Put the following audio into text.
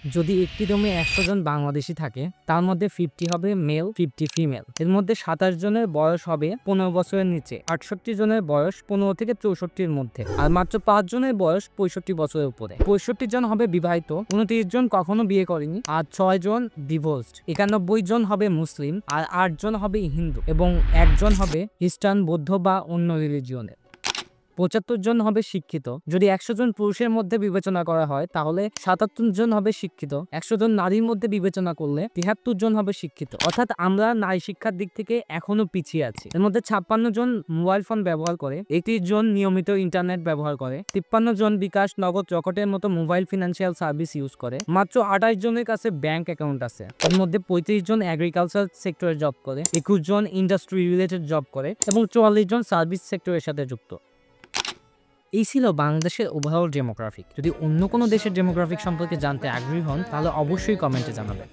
যদি একটি রুমে ১০০ জন বাংলাদেশি থাকে, তার মধ্যে 50 হবে মেল, 50 ফিমেল। এর মধ্যে ২৭ জনের বয়স হবে ১৫ বছরের নিচে, ৬৮ জনের বয়স ১৫ থেকে ৬৪-র মধ্যে, আর মাত্র ৫ জনের বয়স ৬৫ বছরের উপরে। ৬৫ জন হবে বিবাহিত, ২৯ জন কখনো বিয়ে করেনি, আর ৬ জন ডিভোর্সড। ৯১ জন হবে মুসলিম, আর ৮ জন হবে হিন্দু, এবং ১ জন হবে খ্রিস্টান, বৌদ্ধ বা অন্য রিলিজিয়নের। ৭৫ জন হবে শিক্ষিত। যদি ১০০ জন পুরুষের মধ্যে বিবেচনা করা হয়, তাহলে ৭৭ জন হবে শিক্ষিত। ১০০ জন নারীর মধ্যে বিবেচনা করলে ৭৩ জন হবে শিক্ষিত। অর্থাৎ আমরা নারী শিক্ষার দিক থেকে এখনো পিছিয়ে আছি। এর মধ্যে ৫৬ জন মোবাইল ফোন ব্যবহার করে, ৩১ জন নিয়মিত ইন্টারনেট ব্যবহার করে, ৫৩ জন বিকাশ, নগদ, রকেটের মতো মোবাইল ফিনান্সিয়াল সার্ভিস ইউজ করে, মাত্র ২৮ জনের কাছে ব্যাংক অ্যাকাউন্ট আছে। এর মধ্যে ৩৫ জন এগ্রিকালচার সেক্টরে জব করে, ২১ জন ইন্ডাস্ট্রি রিলেটেড জব করে, এবং ৪৪ জন সার্ভিস সেক্টরের সাথে যুক্ত। এই ছিল বাংলাদেশের ওভারঅল ডেমোগ্রাফিক। যদি অন্য কোনো দেশের ডেমোগ্রাফিক সম্পর্কে জানতে আগ্রহী হন, তাহলে অবশ্যই কমেন্টে জানাবেন।